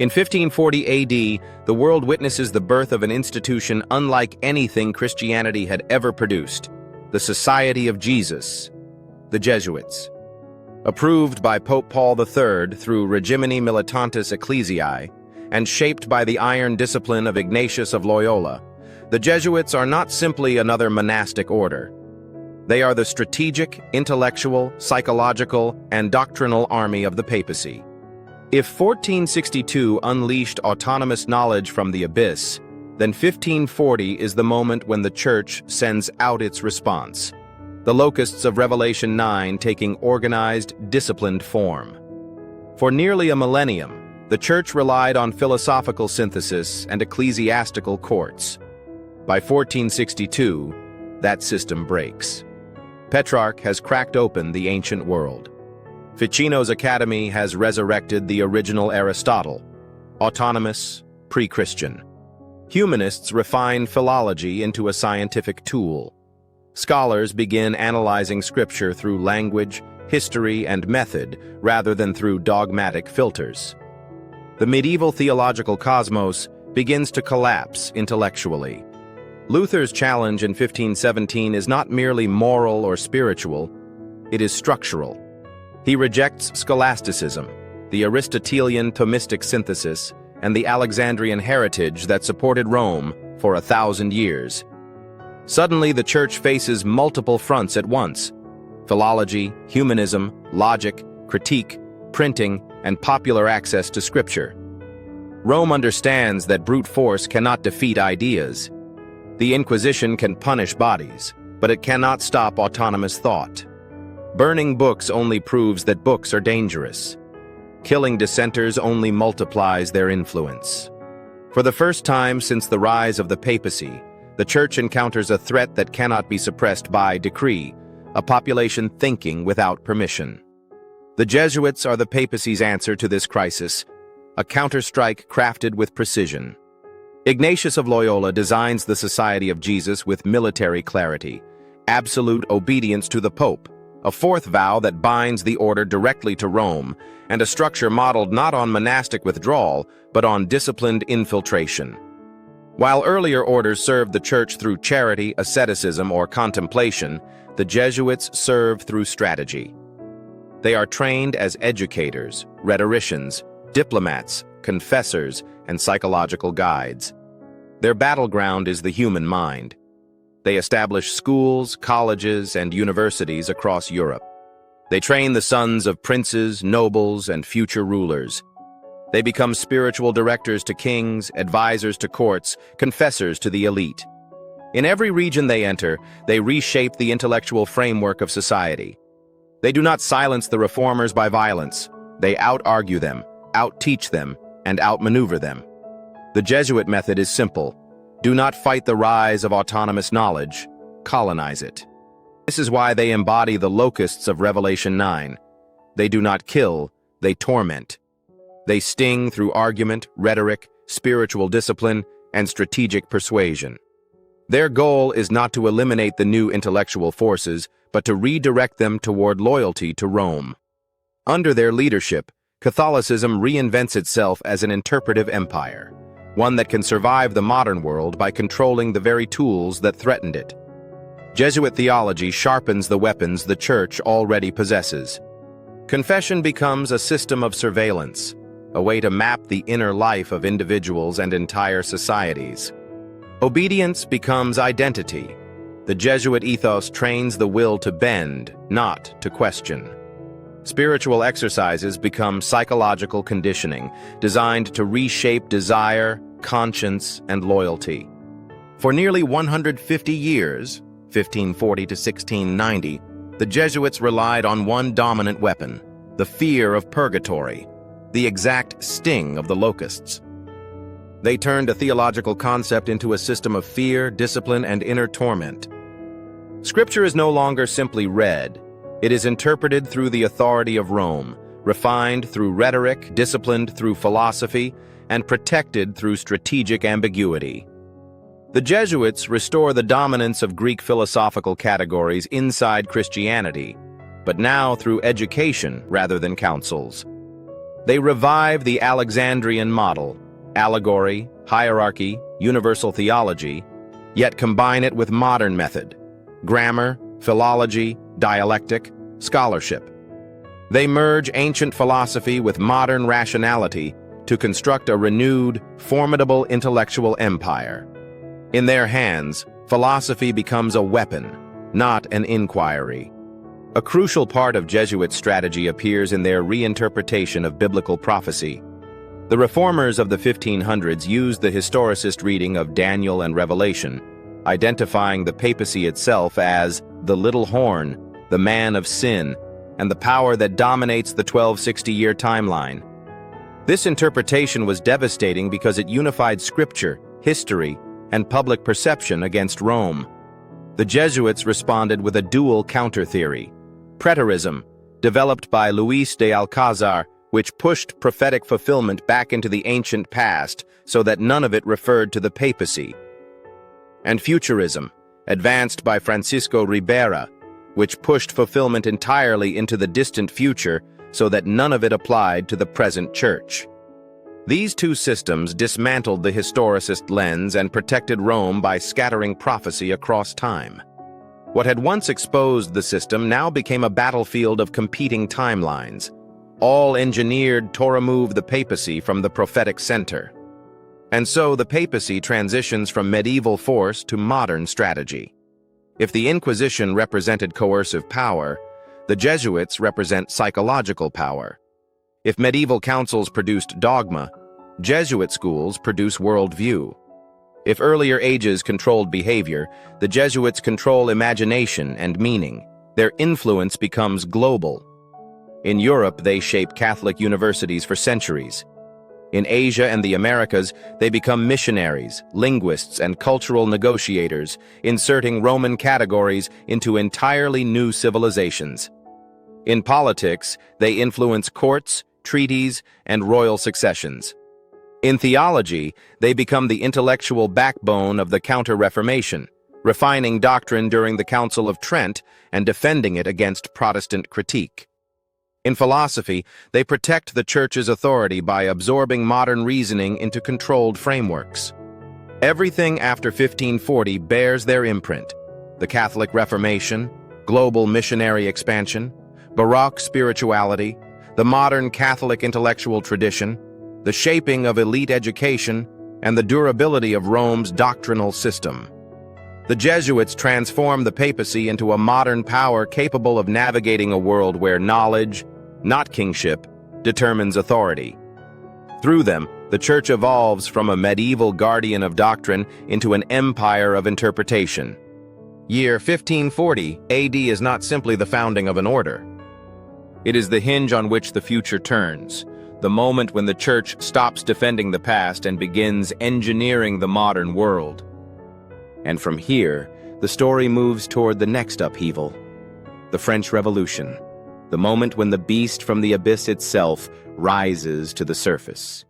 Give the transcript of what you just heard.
In 1540 AD, the world witnesses the birth of an institution unlike anything Christianity had ever produced, the Society of Jesus, the Jesuits. Approved by Pope Paul III through Regimini militantis Ecclesiae, and shaped by the iron discipline of Ignatius of Loyola, the Jesuits are not simply another monastic order. They are the strategic, intellectual, psychological, and doctrinal army of the papacy. If 1462 unleashed autonomous knowledge from the abyss, then 1540 is the moment when the Church sends out its response, the locusts of Revelation 9 taking organized, disciplined form. For nearly a millennium, the Church relied on philosophical synthesis and ecclesiastical courts. By 1462, that system breaks. Petrarch has cracked open the ancient world. Ficino's Academy has resurrected the original Aristotle, autonomous, pre-Christian. Humanists refine philology into a scientific tool. Scholars begin analyzing scripture through language, history, and method rather than through dogmatic filters. The medieval theological cosmos begins to collapse intellectually. Luther's challenge in 1517 is not merely moral or spiritual, it is structural. He rejects scholasticism, the Aristotelian Thomistic synthesis, and the Alexandrian heritage that supported Rome for 1,000 years. Suddenly, the Church faces multiple fronts at once: philology, humanism, logic, critique, printing, and popular access to scripture. Rome understands that brute force cannot defeat ideas. The Inquisition can punish bodies, but it cannot stop autonomous thought. Burning books only proves that books are dangerous. Killing dissenters only multiplies their influence. For the first time since the rise of the papacy, the Church encounters a threat that cannot be suppressed by decree, a population thinking without permission. The Jesuits are the papacy's answer to this crisis, a counterstrike crafted with precision. Ignatius of Loyola designs the Society of Jesus with military clarity, absolute obedience to the Pope, a fourth vow that binds the order directly to Rome, and a structure modeled not on monastic withdrawal, but on disciplined infiltration. While earlier orders served the Church through charity, asceticism, or contemplation, the Jesuits serve through strategy. They are trained as educators, rhetoricians, diplomats, confessors, and psychological guides. Their battleground is the human mind. They establish schools, colleges, and universities across Europe. They train the sons of princes, nobles, and future rulers. They become spiritual directors to kings, advisors to courts, confessors to the elite. In every region they enter, they reshape the intellectual framework of society. They do not silence the reformers by violence. They out-argue them, out-teach them, and outmaneuver them. The Jesuit method is simple. Do not fight the rise of autonomous knowledge, colonize it. This is why they embody the locusts of Revelation 9. They do not kill, they torment. They sting through argument, rhetoric, spiritual discipline, and strategic persuasion. Their goal is not to eliminate the new intellectual forces, but to redirect them toward loyalty to Rome. Under their leadership, Catholicism reinvents itself as an interpretive empire, one that can survive the modern world by controlling the very tools that threatened it. Jesuit theology sharpens the weapons the Church already possesses. Confession becomes a system of surveillance, a way to map the inner life of individuals and entire societies. Obedience becomes identity. The Jesuit ethos trains the will to bend, not to question. Spiritual exercises become psychological conditioning, designed to reshape desire, conscience, and loyalty. For nearly 150 years, 1540 to 1690, the Jesuits relied on one dominant weapon, the fear of purgatory, the exact sting of the locusts. They turned a theological concept into a system of fear, discipline, and inner torment. Scripture is no longer simply read. It is interpreted through the authority of Rome, refined through rhetoric, disciplined through philosophy, and protected through strategic ambiguity. The Jesuits restore the dominance of Greek philosophical categories inside Christianity, but now through education rather than councils. They revive the Alexandrian model, allegory, hierarchy, universal theology, yet combine it with modern method, grammar, philology, dialectic, scholarship. They merge ancient philosophy with modern rationality to construct a renewed, formidable intellectual empire. In their hands, philosophy becomes a weapon, not an inquiry. A crucial part of Jesuit strategy appears in their reinterpretation of biblical prophecy. The reformers of the 1500s used the historicist reading of Daniel and Revelation, identifying the papacy itself as the little horn, the man of sin, and the power that dominates the 1260-year timeline. This interpretation was devastating because it unified scripture, history, and public perception against Rome. The Jesuits responded with a dual counter-theory, Preterism, developed by Luis de Alcazar, which pushed prophetic fulfillment back into the ancient past so that none of it referred to the papacy, and Futurism, advanced by Francisco Ribera, which pushed fulfillment entirely into the distant future so that none of it applied to the present church. These two systems dismantled the historicist lens and protected Rome by scattering prophecy across time. What had once exposed the system now became a battlefield of competing timelines, all engineered to remove the papacy from the prophetic center. And so the papacy transitions from medieval force to modern strategy. If the Inquisition represented coercive power, the Jesuits represent psychological power. If medieval councils produced dogma, Jesuit schools produce worldview. If earlier ages controlled behavior, the Jesuits control imagination and meaning. Their influence becomes global. In Europe, they shape Catholic universities for centuries. In Asia and the Americas, they become missionaries, linguists, and cultural negotiators, inserting Roman categories into entirely new civilizations. In politics, they influence courts, treaties, and royal successions. In theology, they become the intellectual backbone of the Counter-Reformation, refining doctrine during the Council of Trent and defending it against Protestant critique. In philosophy, they protect the Church's authority by absorbing modern reasoning into controlled frameworks. Everything after 1540 bears their imprint: the Catholic Reformation, global missionary expansion, Baroque spirituality, the modern Catholic intellectual tradition, the shaping of elite education, and the durability of Rome's doctrinal system. The Jesuits transform the papacy into a modern power capable of navigating a world where knowledge, not kingship, determines authority. Through them, the Church evolves from a medieval guardian of doctrine into an empire of interpretation. Year 1540 AD is not simply the founding of an order. It is the hinge on which the future turns, the moment when the Church stops defending the past and begins engineering the modern world. And from here, the story moves toward the next upheaval, the French Revolution, the moment when the beast from the abyss itself rises to the surface.